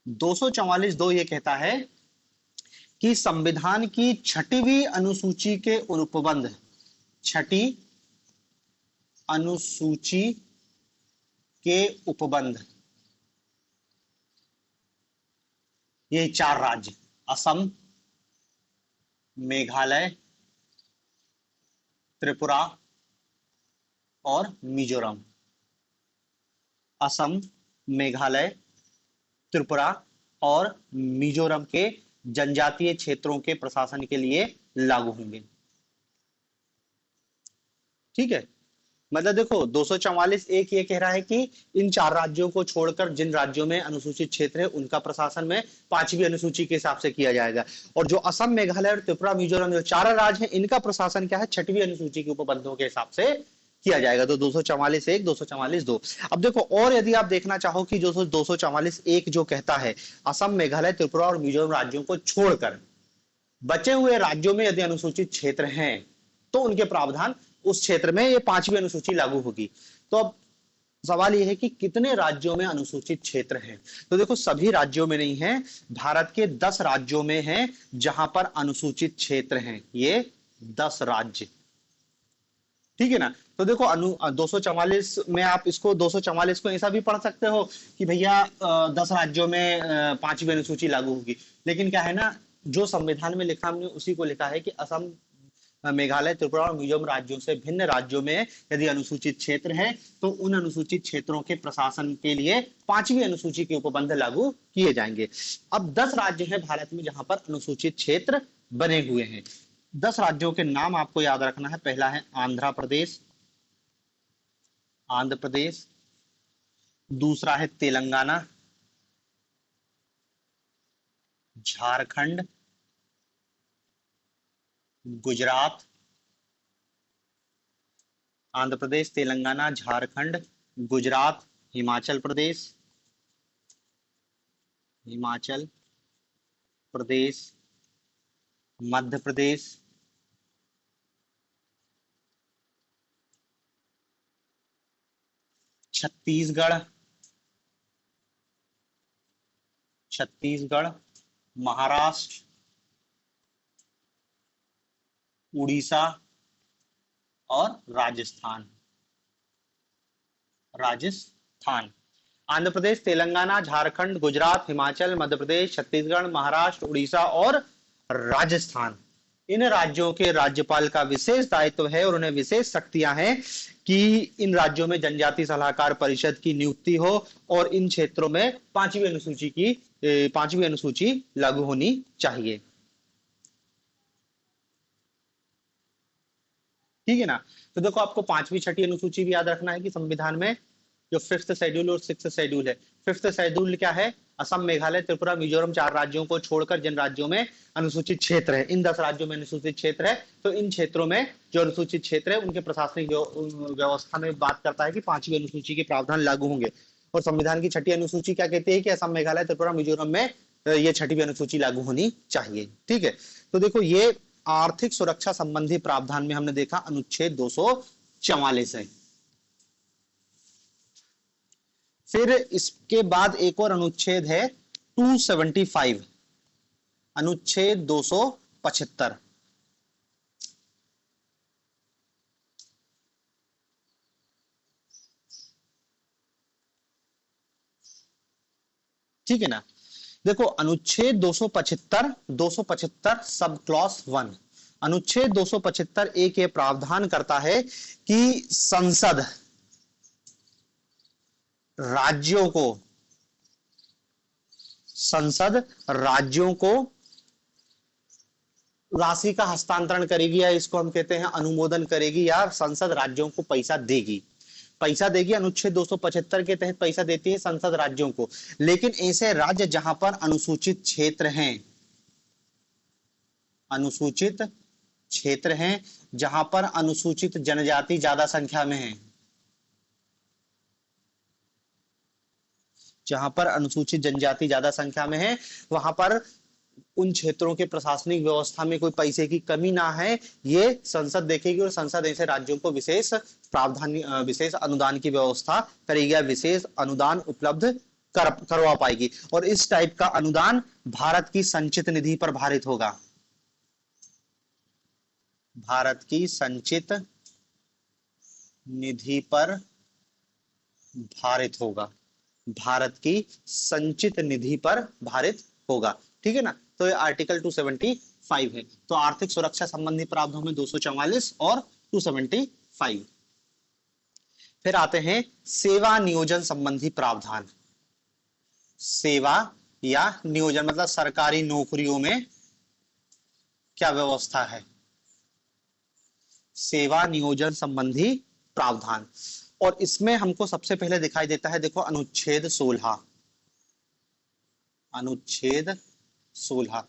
244(2) ये कहता है कि संविधान की छठवीं अनुसूची के उपबंध, छठी अनुसूची के उपबंध, ये 4 राज्य असम, मेघालय, त्रिपुरा और मिजोरम, असम, मेघालय, त्रिपुरा और मिजोरम के जनजातीय क्षेत्रों के प्रशासन के लिए लागू होंगे। ठीक है। मतलब देखो 244(1) ये कह रहा है कि इन 4 राज्यों को छोड़कर जिन राज्यों में अनुसूचित क्षेत्र है उनका प्रशासन में पांचवी अनुसूची के हिसाब से किया जाएगा, और जो असम, मेघालय और त्रिपुरा, मिजोरम जो 4 राज्य हैं इनका प्रशासन क्या है, छठवीं अनुसूची के उपबंधों के हिसाब से किया जाएगा। तो 244(1), 244(2). अब देखो, और यदि आप देखना चाहो कि जो 244(1) जो कहता है असम, मेघालय, त्रिपुरा और मिजोरम राज्यों को छोड़कर बचे हुए राज्यों में यदि अनुसूचित क्षेत्र हैं तो उनके प्रावधान उस क्षेत्र में ये पांचवी अनुसूची लागू होगी। तो अब सवाल ये है कि कितने राज्यों में अनुसूचित क्षेत्र हैं। तो देखो सभी राज्यों में नहीं है, भारत के 10 राज्यों में है जहां पर अनुसूचित क्षेत्र हैं, ये 10 राज्य। ठीक है ना। तो देखो 244 में आप इसको 244 को ऐसा भी पढ़ सकते हो कि भैया 10 राज्यों में पांचवी अनुसूची लागू होगी, लेकिन क्या है ना, जो संविधान में लिखा हमने उसी को लिखा है कि असम, मेघालय, त्रिपुरा और मिजोरम राज्यों से भिन्न राज्यों में यदि अनुसूचित क्षेत्र है तो उन अनुसूचित क्षेत्रों के प्रशासन के लिए पांचवी अनुसूची के उपबंध लागू किए जाएंगे। अब 10 राज्य हैं भारत में जहां पर अनुसूचित क्षेत्र बने हुए हैं। 10 राज्यों के नाम आपको याद रखना है। पहला है आंध्र प्रदेश, आंध्र प्रदेश। दूसरा है तेलंगाना, झारखंड, गुजरात, आंध्र प्रदेश, तेलंगाना, झारखंड, गुजरात, हिमाचल प्रदेश, हिमाचल प्रदेश, मध्य प्रदेश, छत्तीसगढ़, छत्तीसगढ़, महाराष्ट्र, उड़ीसा और राजस्थान, राजस्थान। आंध्र प्रदेश, तेलंगाना, झारखंड, गुजरात, हिमाचल, मध्य प्रदेश, छत्तीसगढ़, महाराष्ट्र, उड़ीसा और राजस्थान। इन राज्यों के राज्यपाल का विशेष दायित्व है और उन्हें विशेष शक्तियां हैं कि इन राज्यों में जनजाति सलाहकार परिषद की नियुक्ति हो और इन क्षेत्रों में पांचवी अनुसूची लागू होनी चाहिए। ठीक है ना। तो देखो आपको पांचवी छठी अनुसूची भी याद रखना है कि संविधान में जो फिफ्थ शेड्यूल और सिक्स्थ शेड्यूल है, फिफ्थ शेड्यूल क्या है, असम, मेघालय, त्रिपुरा, मिजोरम 4 राज्यों को छोड़कर जिन राज्यों में अनुसूचित क्षेत्र है, इन 10 राज्यों में अनुसूचित क्षेत्र है, तो इन क्षेत्रों में जो अनुसूचित क्षेत्र है उनके प्रशासनिक व्यवस्था में बात करता है कि पांचवी अनुसूची के प्रावधान लागू होंगे। और संविधान की छठी अनुसूची क्या कहती है कि असम, मेघालय, त्रिपुरा, मिजोरम में ये छठी अनुसूची लागू होनी चाहिए। ठीक है। तो देखो ये आर्थिक सुरक्षा संबंधी प्रावधान में हमने देखा अनुच्छेद 244 है। फिर इसके बाद एक और अनुच्छेद है 275, अनुच्छेद 275। ठीक है ना। देखो अनुच्छेद 275 सब क्लॉज 1, अनुच्छेद 275 एक ये प्रावधान करता है कि संसद राज्यों को राशि का हस्तांतरण करेगी, या इसको हम कहते हैं अनुमोदन करेगी, या संसद राज्यों को पैसा देगी। अनुच्छेद 275 के तहत पैसा देती है संसद राज्यों को, लेकिन ऐसे राज्य जहां पर अनुसूचित क्षेत्र हैं, जहां पर अनुसूचित जनजाति ज्यादा संख्या में है, जहां पर अनुसूचित जनजाति ज्यादा संख्या में है, वहां पर उन क्षेत्रों के प्रशासनिक व्यवस्था में कोई पैसे की कमी ना है, ये संसद देखेगी और संसद ऐसे राज्यों को विशेष प्रावधान, विशेष अनुदान की व्यवस्था करेगी, विशेष अनुदान उपलब्ध करवा पाएगी। और इस टाइप का अनुदान भारत की संचित निधि पर भारित होगा, भारत की संचित निधि पर भारित होगा, भारत की संचित निधि पर भारित होगा। ठीक है ना। तो ये आर्टिकल 275 है। तो आर्थिक सुरक्षा संबंधी प्रावधानों में 244 और 275। फिर आते हैं सेवा नियोजन संबंधी प्रावधान। सेवा या नियोजन मतलब सरकारी नौकरियों में क्या व्यवस्था है, सेवा नियोजन संबंधी प्रावधान। और इसमें हमको सबसे पहले दिखाई देता है, देखो अनुच्छेद 16, अनुच्छेद 16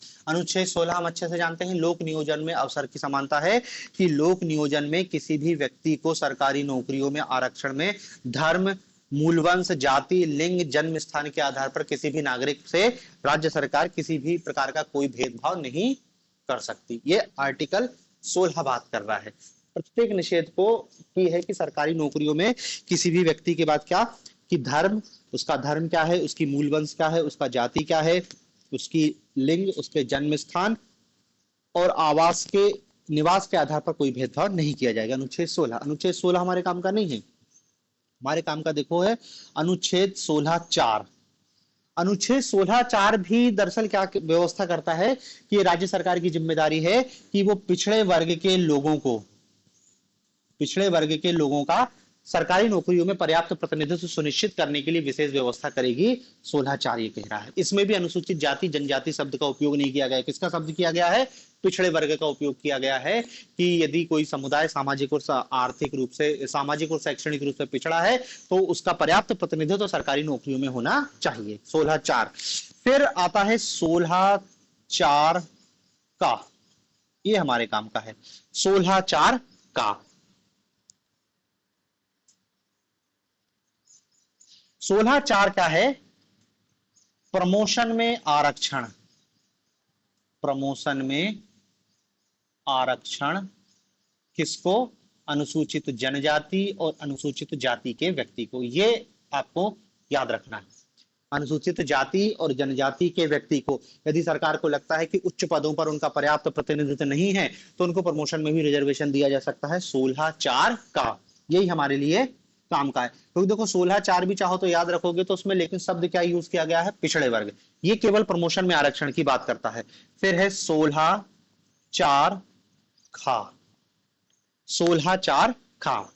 हम अच्छे से जानते हैं। लोक नियोजन में अवसर की समानता है कि लोक नियोजन में किसी भी व्यक्ति को सरकारी नौकरियों में आरक्षण में धर्म, मूलवंश, जाति, लिंग, जन्म स्थान के आधार पर किसी भी नागरिक से राज्य सरकार किसी भी प्रकार का कोई भेदभाव नहीं कर सकती। ये आर्टिकल 16 बात कर रहा है। प्रत्येक निषेध को की है कि सरकारी नौकरियों में किसी भी व्यक्ति के बाद क्या कि धर्म, उसका धर्म क्या है, उसकी मूल वंश क्या है, उसका जाति क्या है, उसकी लिंग, उसके जन्म स्थान और आवास के निवास के आधार पर कोई भेदभाव नहीं किया जाएगा। अनुच्छेद 16। अनुच्छेद 16 हमारे काम का नहीं है, हमारे काम का देखो है अनुच्छेद 16(4). अनुच्छेद 16(4) भी दरअसल क्या व्यवस्था करता है कि राज्य सरकार की जिम्मेदारी है कि वो पिछड़े वर्ग के लोगों का सरकारी नौकरियों में पर्याप्त प्रतिनिधित्व सुनिश्चित करने के लिए विशेष व्यवस्था करेगी। 16(4) ये कह रहा है। इसमें भी अनुसूचित जाति जनजाति शब्द का उपयोग नहीं किया गया है। किसका शब्द किया गया है? पिछड़े वर्ग का उपयोग किया गया है कि यदि कोई समुदाय सामाजिक और आर्थिक रूप से, सामाजिक और शैक्षणिक रूप से पिछड़ा है तो उसका पर्याप्त प्रतिनिधित्व तो सरकारी नौकरियों में होना चाहिए। 16(4). फिर आता है 16 4 का, ये हमारे काम का है। 16(4) का। 16(4) क्या है? प्रमोशन में आरक्षण। प्रमोशन में आरक्षण किसको? अनुसूचित जनजाति और अनुसूचित जाति के व्यक्ति को। ये आपको याद रखना है। अनुसूचित जाति और जनजाति के व्यक्ति को यदि सरकार को लगता है कि उच्च पदों पर उनका पर्याप्त प्रतिनिधित्व नहीं है तो उनको प्रमोशन में भी रिजर्वेशन दिया जा सकता है 16(4) का। यही हमारे लिए काम का है। क्योंकि देखो 16(4) भी चाहो तो याद रखोगे तो उसमें लेकिन शब्द क्या यूज किया गया है? पिछड़े वर्ग। ये केवल प्रमोशन में आरक्षण की बात करता है। फिर है 16(4) खा। 16(4) खा।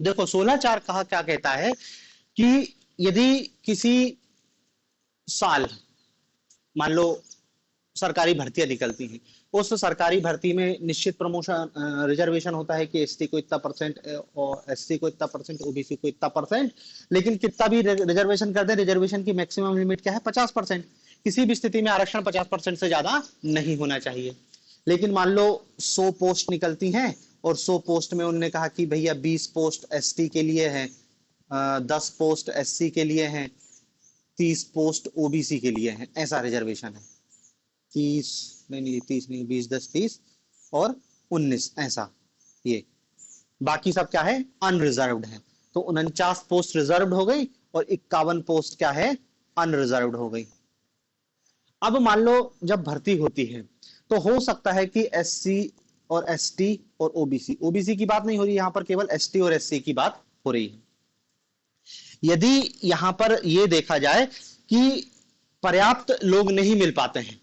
देखो 16(4) खा क्या कहता है कि यदि किसी साल मान लो सरकारी भर्तियां निकलती हैं, उस सरकारी भर्ती में निश्चित प्रमोशन रिजर्वेशन होता है कि एसटी को इतना परसेंट और एससी को इतना परसेंट, ओबीसी को इतना परसेंट। लेकिन कितना भी रिजर्वेशन कर दे, रिजर्वेशन की मैक्सिमम लिमिट क्या है? 50%। किसी भी स्थिति में आरक्षण 50% से ज्यादा नहीं होना चाहिए। लेकिन मान लो 100 पोस्ट निकलती हैं और 100 पोस्ट में उन्होंने कहा कि भैया 20 पोस्ट एसटी के लिए है, 10 पोस्ट एससी के लिए हैं, 30 पोस्ट ओबीसी के लिए हैं। ऐसा रिजर्वेशन है। 30 नहीं, 30 नहीं, 20 10 30 और 19 ऐसा। ये बाकी सब क्या है? अनरिजर्व्ड है। तो 49 पोस्ट रिजर्व्ड हो गई और 51 पोस्ट क्या है? अनरिजर्व्ड हो गई। अब मान लो जब भर्ती होती है तो हो सकता है कि एससी और एसटी और ओबीसी, ओबीसी की बात नहीं हो रही यहां पर, केवल एसटी और एससी की बात हो रही है। यदि यहां पर यह देखा जाए कि पर्याप्त लोग नहीं मिल पाते हैं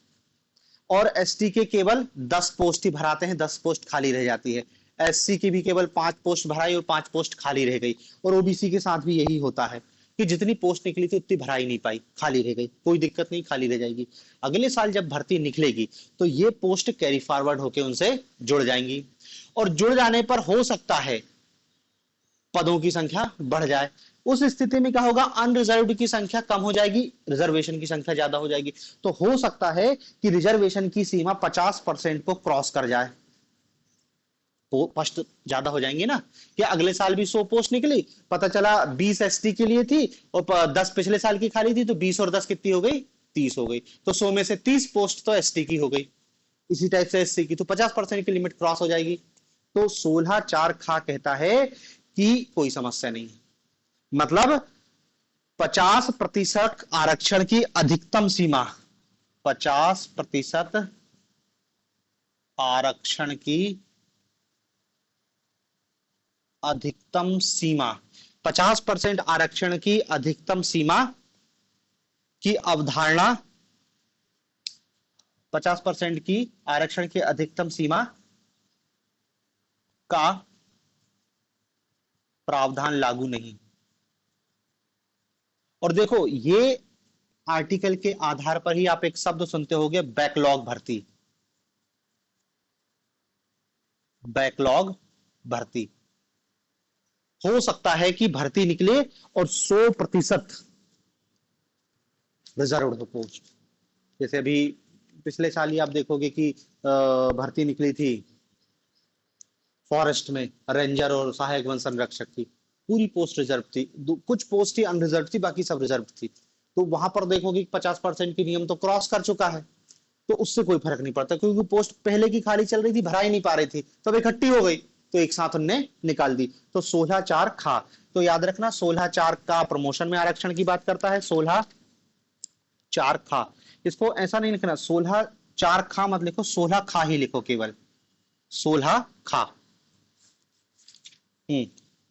और एसटी के केवल 10 पोस्ट ही भराते हैं, 10 पोस्ट खाली रह जाती है। एससी की भी केवल 5 पोस्ट भराई और 5 पोस्ट खाली रह गई। और ओबीसी के साथ भी यही होता है कि जितनी पोस्ट निकली थी उतनी भरा ही नहीं पाई, खाली रह गई। कोई दिक्कत नहीं, खाली रह जाएगी। अगले साल जब भर्ती निकलेगी तो ये पोस्ट कैरी फॉरवर्ड होकर उनसे जुड़ जाएंगी और जुड़ जाने पर हो सकता है पदों की संख्या बढ़ जाए। उस स्थिति में क्या होगा? अनरिजर्व्ड की संख्या कम हो जाएगी, रिजर्वेशन की संख्या ज्यादा हो जाएगी। तो हो सकता है कि रिजर्वेशन की सीमा 50% को क्रॉस कर जाए। तो पोस्ट ज्यादा हो जाएंगे ना। कि अगले साल भी 100 पोस्ट निकली, पता चला 20 एसटी के लिए थी और 10 पिछले साल की खाली थी, तो 20 और 10 कितनी हो गई? 30 हो गई। तो 100 में से 30 पोस्ट तो एसटी की हो गई। इसी टाइप से एससी की तो 50% की लिमिट क्रॉस हो जाएगी। तो 16(4) खा कहता है कि कोई समस्या नहीं है। मतलब 50% आरक्षण की अधिकतम सीमा, 50% आरक्षण की अधिकतम सीमा, 50% आरक्षण की अधिकतम सीमा की अवधारणा, 50% की आरक्षण की अधिकतम सीमा का प्रावधान लागू नहीं। और देखो ये आर्टिकल के आधार पर ही आप एक शब्द सुनते होंगे, बैकलॉग भर्ती। बैकलॉग भर्ती हो सकता है कि भर्ती निकले और 100% रिजर्व्ड हो पोस्ट। जैसे अभी पिछले साल ही आप देखोगे कि भर्ती निकली थी फॉरेस्ट में, रेंजर और सहायक वन संरक्षक की, पूरी पोस्ट रिजर्व थी। कुछ पोस्ट ही अनरिजर्व थी, बाकी सब रिजर्व थी। तो वहां पर देखोगे 50% की नियम तो क्रॉस कर चुका है, तो उससे कोई फर्क नहीं पड़ता क्योंकि पोस्ट पहले की खाली चल रही थी, भरा ही नहीं पा रही थी, तब इकट्ठी हो गई तो एक साथ उनने निकाल दी। तो 16(4) खा। तो याद रखना 16(4) का प्रमोशन में आरक्षण की बात करता है। 16(4) खा, इसको ऐसा नहीं लिखना 16(4) खा मत लिखो, 16 खा ही लिखो, केवल 16 खा।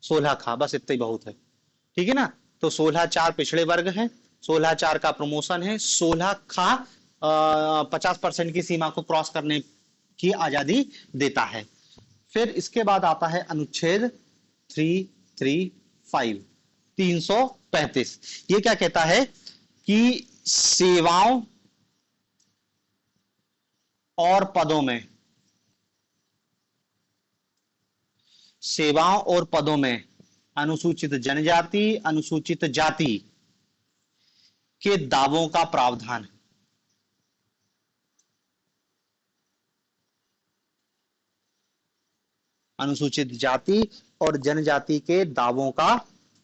16 खा, बस इतना ही बहुत है। ठीक है ना। तो 16(4) पिछड़े वर्ग है, 16(4) का प्रमोशन है, 16 खा 50% की सीमा को क्रॉस करने की आजादी देता है। फिर इसके बाद आता है अनुच्छेद 335, 335। ये क्या कहता है कि सेवाओं और पदों में, सेवाओं और पदों में अनुसूचित जनजाति, अनुसूचित जाति के दावों का प्रावधान, अनुसूचित जाति और जनजाति के दावों का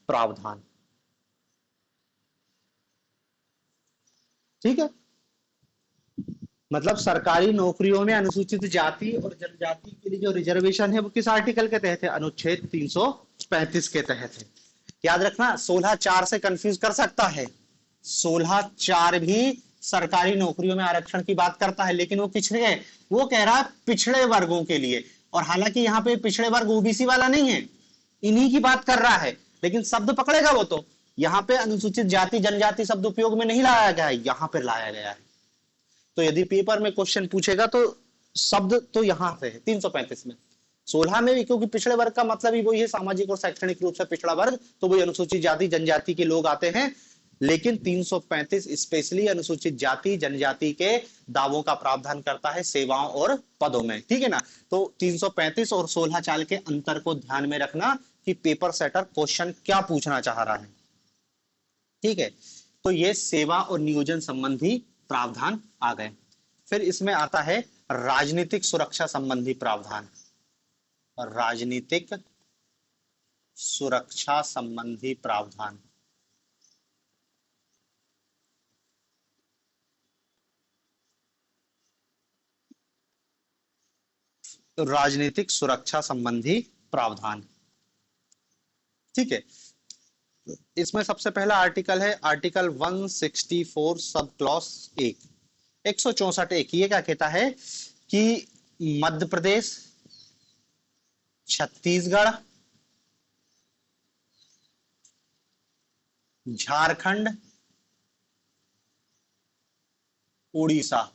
प्रावधान। ठीक है, मतलब सरकारी नौकरियों में अनुसूचित जाति और जनजाति के लिए जो रिजर्वेशन है वो किस आर्टिकल के तहत है? अनुच्छेद 335 के तहत है। याद रखना, 16(4) से कंफ्यूज कर सकता है। 16(4) भी सरकारी नौकरियों में आरक्षण की बात करता है, लेकिन वो पिछड़े है, वो कह रहा है पिछड़े वर्गों के लिए। और हालांकि यहाँ पे पिछड़े वर्ग ओबीसी वाला नहीं है, इन्हीं की बात कर रहा है, लेकिन शब्द पकड़ेगा वो तो। यहाँ पे अनुसूचित जाति जनजाति शब्द उपयोग में नहीं लाया गया है, यहाँ पे लाया गया है। तो यदि पेपर में क्वेश्चन पूछेगा तो शब्द तो यहां से है 335 में। 16 में भी, क्योंकि पिछड़े वर्ग का मतलब ही वही है, सामाजिक और शैक्षणिक रूप से पिछड़ा वर्ग, तो वही अनुसूचित जाति जनजाति के लोग आते हैं। लेकिन 335 स्पेशली अनुसूचित जाति जनजाति के दावों का प्रावधान करता है सेवाओं और पदों में। ठीक है ना, तो 335 और 16(4) के अंतर को ध्यान में रखना कि पेपर सेटर क्वेश्चन क्या पूछना चाह रहा है। ठीक है, तो ये सेवा और नियोजन संबंधी प्रावधान आ गए। फिर इसमें आता है राजनीतिक सुरक्षा संबंधी प्रावधान। राजनीतिक सुरक्षा संबंधी प्रावधान। तो राजनीतिक सुरक्षा संबंधी प्रावधान, ठीक है, इसमें सबसे पहला आर्टिकल है आर्टिकल 164 सब क्लॉज 1, 164(1). ये क्या कहता है कि मध्य प्रदेश, छत्तीसगढ़, झारखंड, उड़ीसा,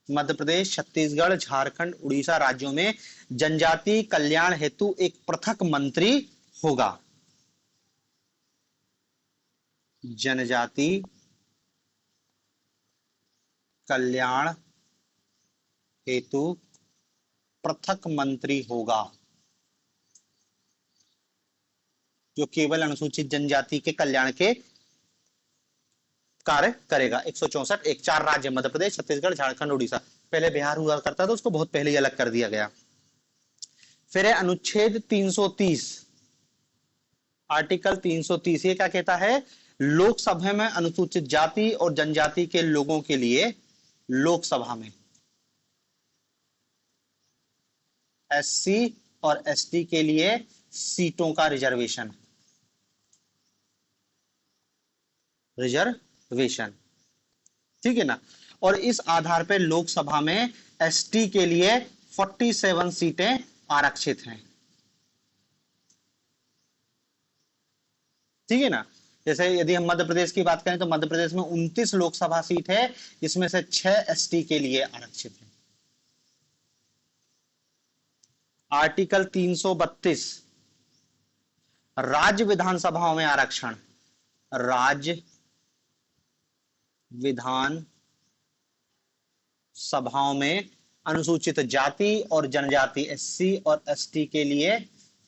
मध्य प्रदेश, छत्तीसगढ़, झारखंड, उड़ीसा राज्यों में जनजाति कल्याण हेतु एक पृथक मंत्री होगा। जनजाति कल्याण हेतु पृथक मंत्री होगा, जो केवल अनुसूचित जनजाति के कल्याण के कार्य करेगा। 164(1), 4 राज्य मध्य प्रदेश, छत्तीसगढ़, झारखंड, उड़ीसा। पहले बिहार हुआ करता था, उसको बहुत पहले ही अलग कर दिया गया। फिर है अनुच्छेद 330, आर्टिकल 330। ये क्या कहता है? लोकसभा में अनुसूचित जाति और जनजाति के लोगों के लिए लोकसभा में एससी और एसटी के लिए सीटों का रिजर्वेशन, ठीक है ना। और इस आधार पर लोकसभा में एसटी के लिए 47 सीटें आरक्षित हैं, ठीक है ना। जैसे यदि हम मध्य प्रदेश की बात करें तो मध्य प्रदेश में 29 लोकसभा सीट है, इसमें से 6 एसटी के लिए आरक्षित है। आर्टिकल 332 राज्य विधानसभाओं में आरक्षण। राज्य विधान सभाओं में अनुसूचित जाति और जनजाति एससी और एसटी के लिए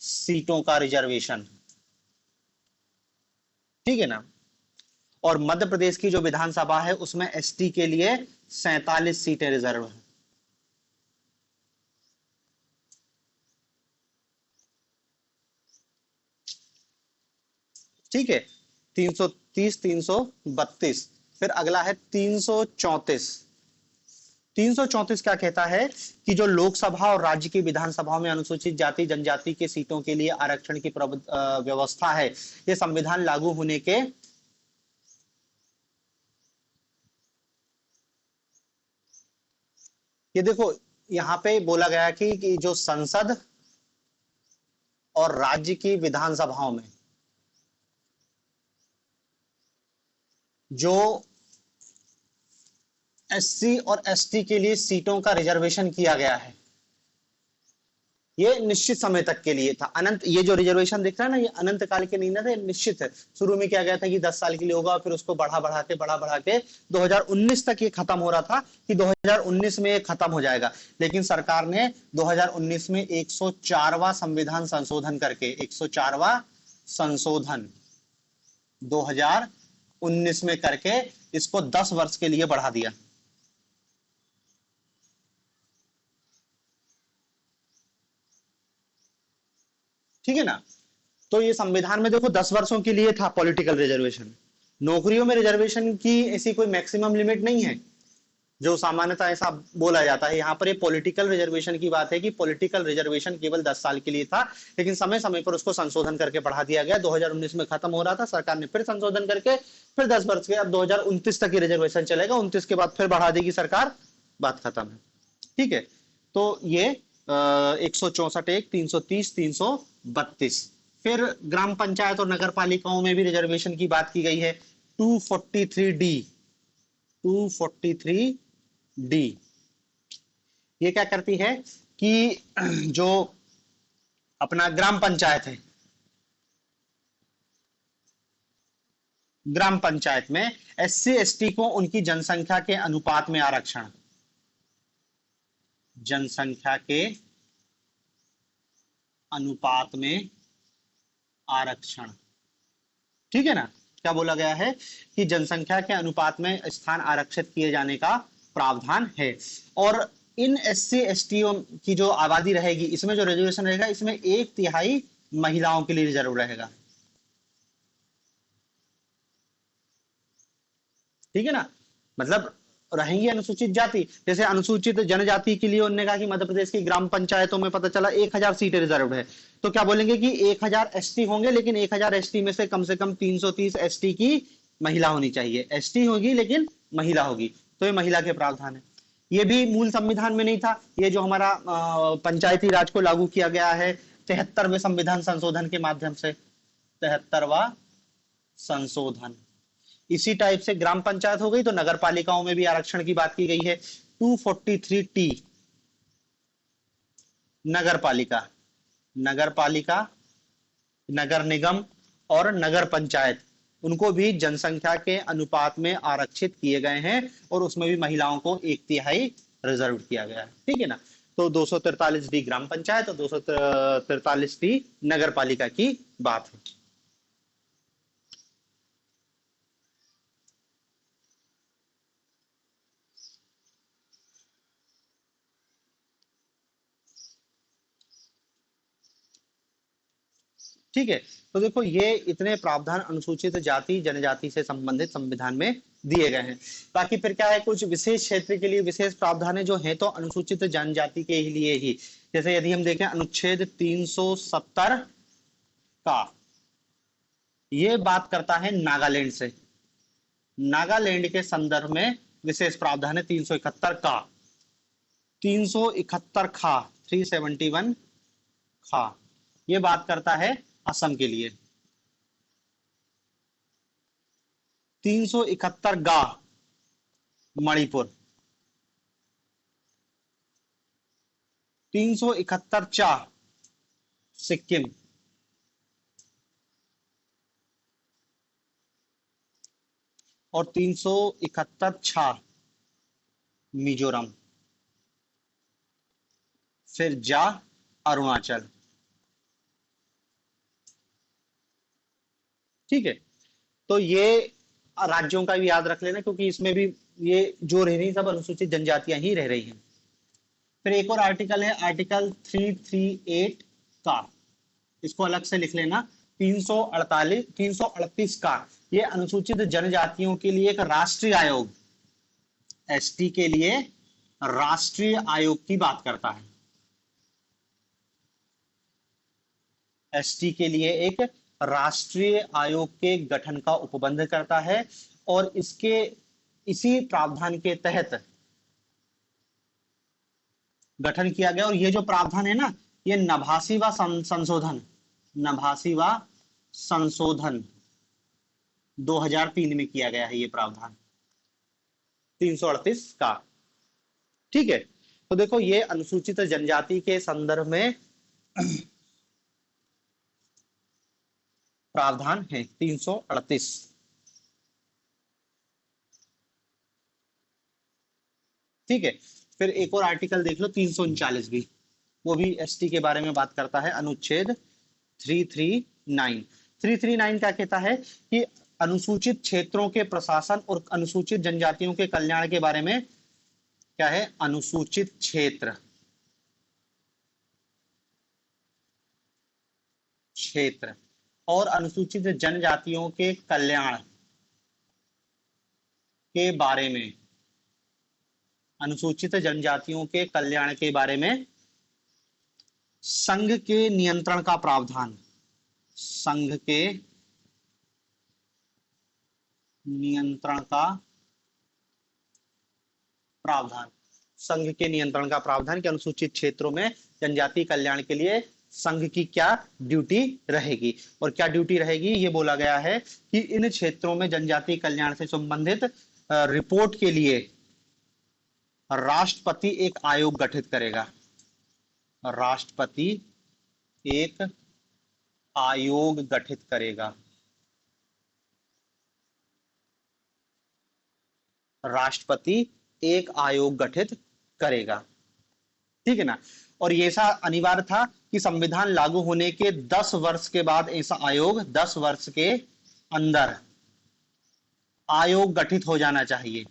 सीटों का रिजर्वेशन, ठीक है ना। और मध्य प्रदेश की जो विधानसभा है उसमें एसटी के लिए 47 सीटें रिजर्व है। ठीक है, 330, 332। फिर अगला है 334। 334 क्या कहता है कि जो लोकसभा और राज्य की विधानसभाओं में अनुसूचित जाति जनजाति के सीटों के लिए आरक्षण की व्यवस्था है, ये संविधान लागू होने के ये देखो यहां पे बोला गया कि जो संसद और राज्य की विधानसभाओं में जो एससी और एसटी के लिए सीटों का रिजर्वेशन किया गया है, ये निश्चित समय तक के लिए था। अनंत, ये जो रिजर्वेशन दिख रहा है ना, ये अनंत काल के नहीं था, निश्चित है। शुरू में किया गया था कि 10 साल के लिए होगा, फिर उसको बढ़ा बढ़ा के 2019 तक ये खत्म हो रहा था कि 2019 में ये खत्म हो जाएगा। लेकिन सरकार ने 2019 में 104वां संविधान संशोधन करके 104वां संशोधन 2019 में करके इसको 10 वर्ष के लिए बढ़ा दिया। ठीक है ना। तो ये संविधान में देखो 10 वर्षों के लिए था पॉलिटिकल रिजर्वेशन। नौकरियों में रिजर्वेशन की ऐसी कोई मैक्सिमम लिमिट नहीं है जो सामान्यतः ऐसा बोला जाता है। यहाँ पर ये पॉलिटिकल रिजर्वेशन की बात है कि पॉलिटिकल रिजर्वेशन केवल 10 साल के लिए था, लेकिन समय समय पर उसको संशोधन करके बढ़ा दिया गया। 2019 में खत्म हो रहा था, सरकार ने फिर संशोधन करके फिर 10 वर्ष के, अब 2029 तक ही रिजर्वेशन चलेगा, 29 के बाद फिर बढ़ा देगी सरकार, बात खत्म है। ठीक है, तो ये 164(1), 330, 332। फिर ग्राम पंचायत और नगर पालिकाओं में भी रिजर्वेशन की बात की गई है। 243D, 243D ये क्या करती है कि जो अपना ग्राम पंचायत है, ग्राम पंचायत में SC ST को उनकी जनसंख्या के अनुपात में आरक्षण, जनसंख्या के अनुपात में आरक्षण, ठीक है ना। क्या बोला गया है कि जनसंख्या के अनुपात में स्थान आरक्षित किए जाने का प्रावधान है। और इन SC ST की जो आबादी रहेगी, इसमें जो रिजर्वेशन रहेगा, इसमें 1/3 महिलाओं के लिए रिजर्व रहेगा। ठीक है ना, मतलब रहेंगी अनुसूचित जाति। जैसे अनुसूचित जनजाति के लिए उन्होंने कहा कि मध्य प्रदेश की ग्राम पंचायतों में पता चला 1000 सीटें रिजर्व है, तो क्या बोलेंगे कि 1000 ST होंगे, लेकिन 1000 ST में से कम 330 ST की महिला होनी चाहिए। ST होगी लेकिन महिला होगी, तो ये महिला के प्रावधान है। ये भी मूल संविधान में नहीं था, ये जो हमारा पंचायती राज को लागू किया गया है 73वें संविधान संशोधन के माध्यम से, 73वां संशोधन। इसी टाइप से ग्राम पंचायत हो गई, तो नगर पालिकाओं में भी आरक्षण की बात की गई है। 243T नगर पालिका, नगर पालिका, नगर निगम और नगर पंचायत, उनको भी जनसंख्या के अनुपात में आरक्षित किए गए हैं, और उसमें भी महिलाओं को 1/3 रिजर्व किया गया है। ठीक है ना, तो 243D ग्राम पंचायत और 243D नगर पालिका की बात है। ठीक है, तो देखो ये इतने प्रावधान अनुसूचित जाति जनजाति से संबंधित संविधान में दिए गए हैं। बाकी फिर क्या है, कुछ विशेष क्षेत्र के लिए विशेष प्रावधान जो हैं तो अनुसूचित जनजाति के लिए ही। जैसे यदि हम देखें अनुच्छेद 370 का, ये बात करता है नागालैंड से, नागालैंड के संदर्भ में विशेष प्रावधान है 371 का, 371 खा, 371 खा, ये बात करता है असम के लिए। 371 गा मणिपुर, 371 चा सिक्किम, और 371 छा मिजोरम, फिर जा अरुणाचल। ठीक है, तो ये राज्यों का भी याद रख लेना, क्योंकि इसमें भी ये जो रह रही सब अनुसूचित जनजातियां ही रह रही हैं। फिर एक और आर्टिकल है आर्टिकल 338 का, इसको अलग से लिख लेना। 338 का, ये अनुसूचित जनजातियों के लिए एक राष्ट्रीय आयोग, ST के लिए राष्ट्रीय आयोग की बात करता है। ST के लिए एक राष्ट्रीय आयोग के गठन का उपबंध करता है, और इसके इसी प्रावधान के तहत गठन किया गया। और ये जो प्रावधान है ना, ये 89वां संशोधन, 89वां संशोधन 2003 में किया गया है ये प्रावधान 338 का। ठीक है, तो देखो ये अनुसूचित जनजाति के संदर्भ में प्रावधान है 338। ठीक है, फिर एक और आर्टिकल देख लो 339 भी, वो भी ST के बारे में बात करता है। अनुच्छेद 339, 339 क्या कहता है कि अनुसूचित क्षेत्रों के प्रशासन और अनुसूचित जनजातियों के कल्याण के बारे में क्या है, अनुसूचित क्षेत्र, क्षेत्र और अनुसूचित जनजातियों के कल्याण के बारे में, अनुसूचित जनजातियों के कल्याण के बारे में संघ के नियंत्रण का प्रावधान, संघ के नियंत्रण का प्रावधान, संघ के नियंत्रण का प्रावधान कि अनुसूचित क्षेत्रों में जनजाति कल्याण के लिए संघ की क्या ड्यूटी रहेगी। और क्या ड्यूटी रहेगी, ये बोला गया है कि इन क्षेत्रों में जनजाति कल्याण से संबंधित रिपोर्ट के लिए राष्ट्रपति एक आयोग गठित करेगा, राष्ट्रपति एक आयोग गठित करेगा, राष्ट्रपति एक आयोग गठित करेगा, ठीक है ना। और ये ऐसा अनिवार्य था कि संविधान लागू होने के 10 वर्ष के बाद ऐसा आयोग, 10 वर्ष के अंदर आयोग गठित हो जाना चाहिए।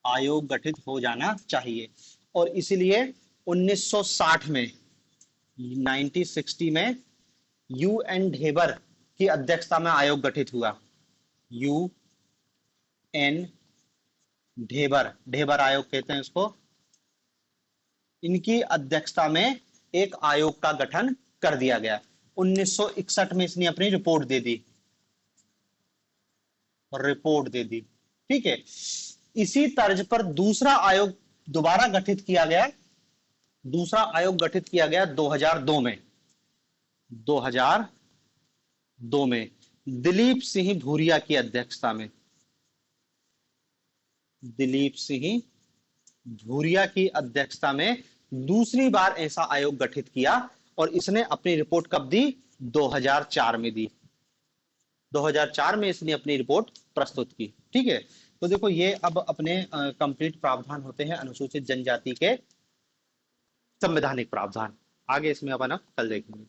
आयोग गठित हो जाना चाहिए। और इसलिए 1960 में, 1960 में UN ढेबर की अध्यक्षता में आयोग गठित हुआ। UN ढेबर, ढेबर आयोग कहते हैं इसको, इनकी अध्यक्षता में एक आयोग का गठन कर दिया गया। 1961 में इसने अपनी रिपोर्ट दे दी, रिपोर्ट दे दी, ठीक है। इसी तर्ज पर दूसरा आयोग दोबारा गठित किया गया, दूसरा आयोग गठित किया गया 2002 में, 2002 में दिलीप सिंह भूरिया की अध्यक्षता में, दिलीप सिंह भूरिया की अध्यक्षता में दूसरी बार ऐसा आयोग गठित किया। और इसने अपनी रिपोर्ट कब दी, 2004 में दी, 2004 में इसने अपनी रिपोर्ट प्रस्तुत की, ठीक है। तो देखो ये अब अपने कंप्लीट प्रावधान होते हैं अनुसूचित जनजाति के संवैधानिक प्रावधान। आगे इसमें अपन अब कल देखेंगे।